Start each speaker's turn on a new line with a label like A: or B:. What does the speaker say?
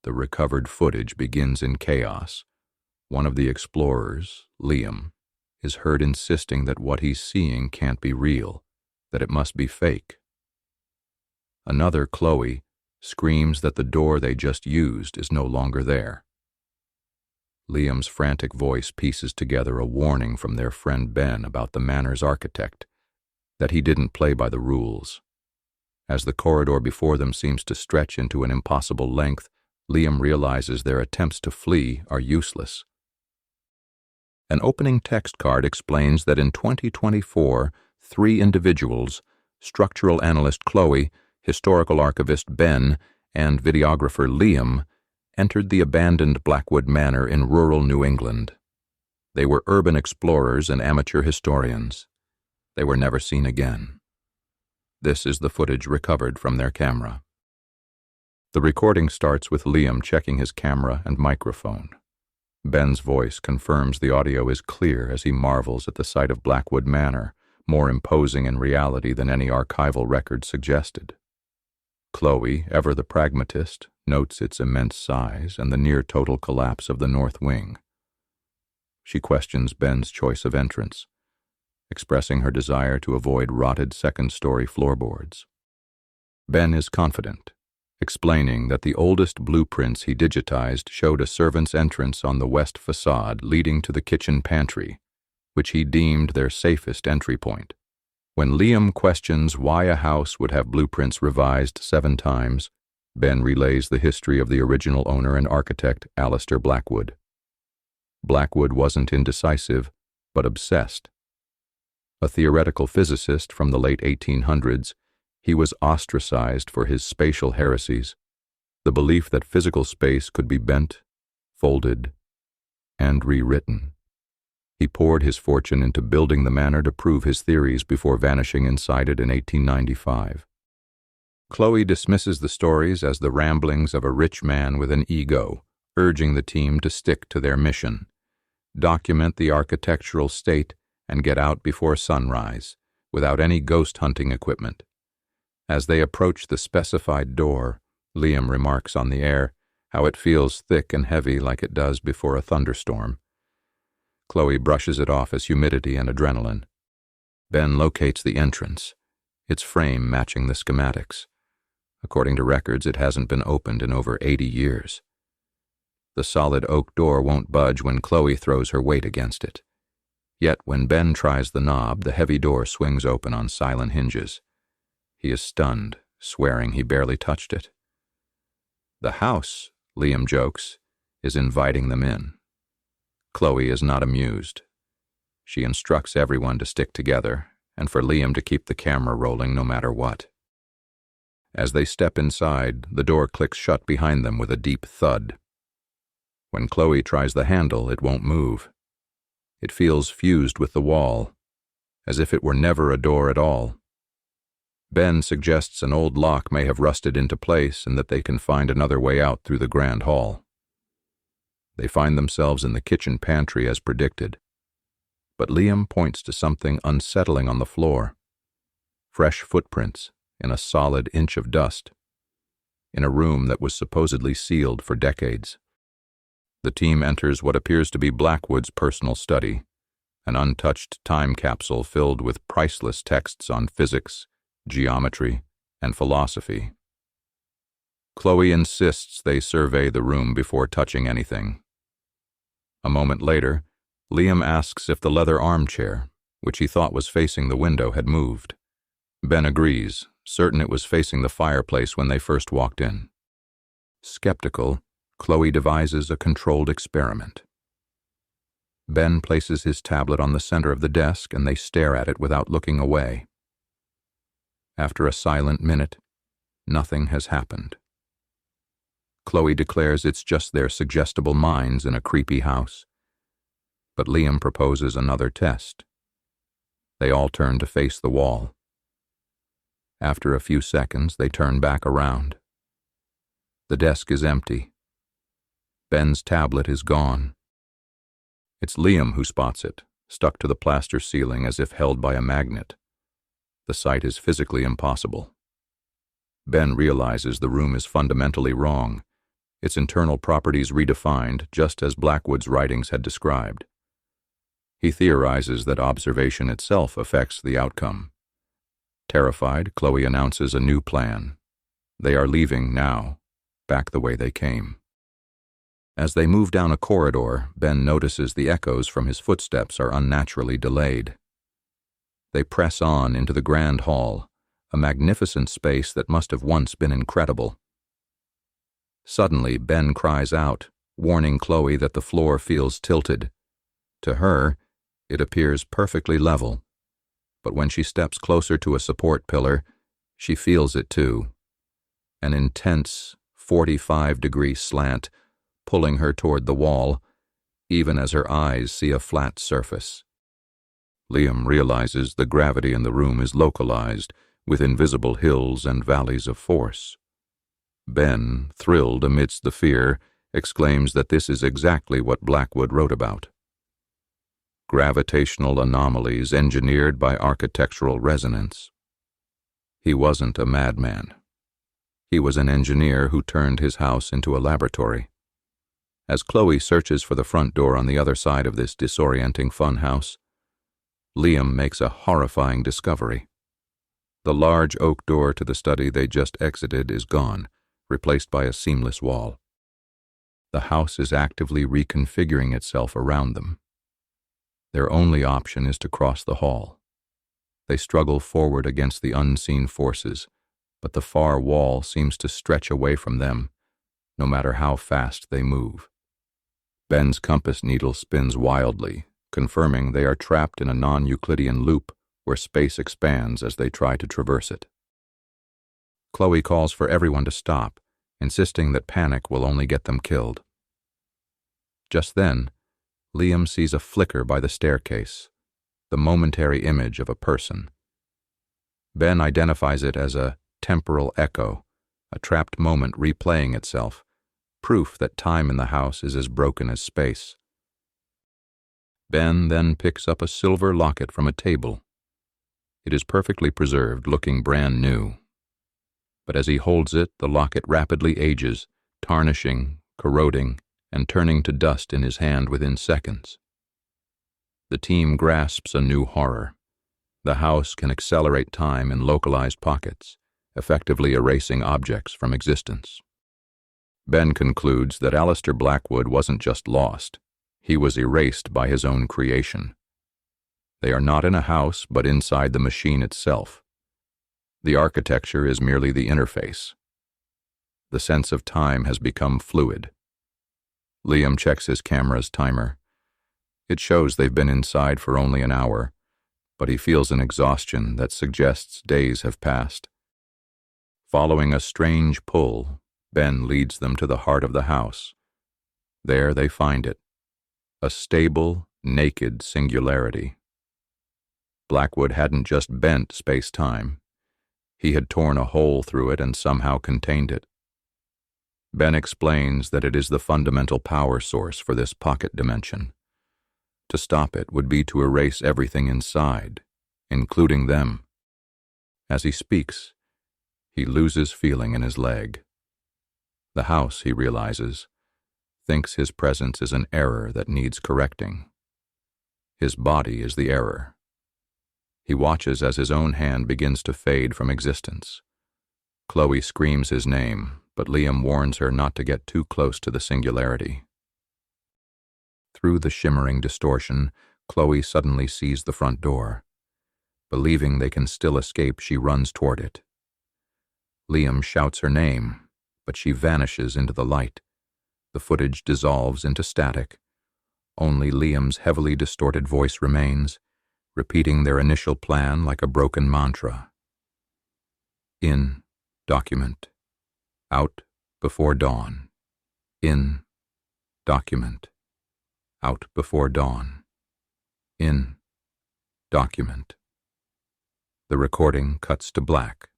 A: The recovered footage begins in chaos. One of the explorers, Liam, is heard insisting that what he's seeing can't be real, that it must be fake. Another, Khloe, screams that the door they just used is no longer there. Liam's frantic voice pieces together a warning from their friend Ben about the manor's architect, that he didn't play by the rules. As the corridor before them seems to stretch into an impossible length, Liam realizes their attempts to flee are useless. An opening text card explains that in 2024, 3 individuals, structural analyst Khloe, historical archivist Ben, and videographer Liam, entered the abandoned Blackwood Manor in rural New England. They were urban explorers and amateur historians. They were never seen again. This is the footage recovered from their camera. The recording starts with Liam checking his camera and microphone. Ben's voice confirms the audio is clear as he marvels at the sight of Blackwood Manor, more imposing in reality than any archival record suggested. Khloe, ever the pragmatist, notes its immense size and the near-total collapse of the north wing. She questions Ben's choice of entrance, expressing her desire to avoid rotted second-story floorboards. Ben is confident, explaining that the oldest blueprints he digitized showed a servant's entrance on the west facade leading to the kitchen pantry, which he deemed their safest entry point. When Liam questions why a house would have blueprints revised 7 times, Ben relays the history of the original owner and architect, Alistister Blackwood. Blackwood wasn't indecisive, but obsessed. A theoretical physicist from the late 1800s, he was ostracized for his spatial heresies, the belief that physical space could be bent, folded, and rewritten. He poured his fortune into building the manor to prove his theories before vanishing inside it in 1895. Khloe dismisses the stories as the ramblings of a rich man with an ego, urging the team to stick to their mission, document the architectural state, and get out before sunrise, without any ghost hunting equipment. As they approach the specified door, Liam remarks on the air how it feels thick and heavy like it does before a thunderstorm. Khloe brushes it off as humidity and adrenaline. Ben locates the entrance, its frame matching the schematics. According to records, it hasn't been opened in over 80 years. The solid oak door won't budge when Khloe throws her weight against it. Yet when Ben tries the knob, the heavy door swings open on silent hinges. He is stunned, swearing he barely touched it. The house, Liam jokes, is inviting them in. Khloe is not amused. She instructs everyone to stick together, and for Liam to keep the camera rolling no matter what. As they step inside, the door clicks shut behind them with a deep thud. When Khloe tries the handle, it won't move. It feels fused with the wall, as if it were never a door at all. Ben suggests an old lock may have rusted into place and that they can find another way out through the grand hall. They find themselves in the kitchen pantry as predicted. But Liam points to something unsettling on the floor. Fresh footprints in a solid inch of dust, in a room that was supposedly sealed for decades. The team enters what appears to be Blackwood's personal study, an untouched time capsule filled with priceless texts on physics, geometry, and philosophy. Khloe insists they survey the room before touching anything. A moment later, Liam asks if the leather armchair, which he thought was facing the window, had moved. Ben agrees, certain it was facing the fireplace when they first walked in. Skeptical, Khloe devises a controlled experiment. Ben places his tablet on the center of the desk and they stare at it without looking away. After a silent minute, nothing has happened. Khloe declares it's just their suggestible minds in a creepy house. But Liam proposes another test. They all turn to face the wall. After a few seconds, they turn back around. The desk is empty. Ben's tablet is gone. It's Liam who spots it, stuck to the plaster ceiling as if held by a magnet. The sight is physically impossible. Ben realizes the room is fundamentally wrong. its internal properties redefined just as Blackwood's writings had described. He theorizes that observation itself affects the outcome. Terrified, Khloe announces a new plan. They are leaving now, back the way they came. As they move down a corridor, Ben notices the echoes from his footsteps are unnaturally delayed. They press on into the grand hall, a magnificent space that must have once been incredible. Suddenly, Ben cries out, warning Khloe that the floor feels tilted. To her, it appears perfectly level, but when she steps closer to a support pillar, she feels it too. An intense, 45-degree slant, pulling her toward the wall, even as her eyes see a flat surface. Liam realizes the gravity in the room is localized, with invisible hills and valleys of force. Ben, thrilled amidst the fear, exclaims that this is exactly what Blackwood wrote about. Gravitational anomalies engineered by architectural resonance. He wasn't a madman. He was an engineer who turned his house into a laboratory. As Khloe searches for the front door on the other side of this disorienting funhouse, Liam makes a horrifying discovery. The large oak door to the study they just exited is gone, replaced by a seamless wall. The house is actively reconfiguring itself around them. Their only option is to cross the hall. They struggle forward against the unseen forces, but the far wall seems to stretch away from them, no matter how fast they move. Ben's compass needle spins wildly, confirming they are trapped in a non-Euclidean loop where space expands as they try to traverse it. Khloe calls for everyone to stop, insisting that panic will only get them killed. Just then, Liam sees a flicker by the staircase, the momentary image of a person. Ben identifies it as a temporal echo, a trapped moment replaying itself, proof that time in the house is as broken as space. Ben then picks up a silver locket from a table. It is perfectly preserved, looking brand new. But as he holds it, the locket rapidly ages, tarnishing, corroding, and turning to dust in his hand within seconds. The team grasps a new horror. The house can accelerate time in localized pockets, effectively erasing objects from existence. Ben concludes that Alistister Blackwood wasn't just lost, he was erased by his own creation. They are not in a house, but inside the machine itself. The architecture is merely the interface. The sense of time has become fluid. Liam checks his camera's timer. It shows they've been inside for only an hour, but he feels an exhaustion that suggests days have passed. Following a strange pull, Ben leads them to the heart of the house. There they find it, a stable, naked singularity. Blackwood hadn't just bent space-time. He had torn a hole through it and somehow contained it. Ben explains that it is the fundamental power source for this pocket dimension. To stop it would be to erase everything inside, including them. As he speaks, he loses feeling in his leg. The house, he realizes, thinks his presence is an error that needs correcting. His body is the error. He watches as his own hand begins to fade from existence. Khloe screams his name, but Liam warns her not to get too close to the singularity. Through the shimmering distortion, Khloe suddenly sees the front door. Believing they can still escape, she runs toward it. Liam shouts her name, but she vanishes into the light. The footage dissolves into static. Only Liam's heavily distorted voice remains, repeating their initial plan like a broken mantra. In, document. Out before dawn. In, document. Out before dawn. In, document. The recording cuts to black.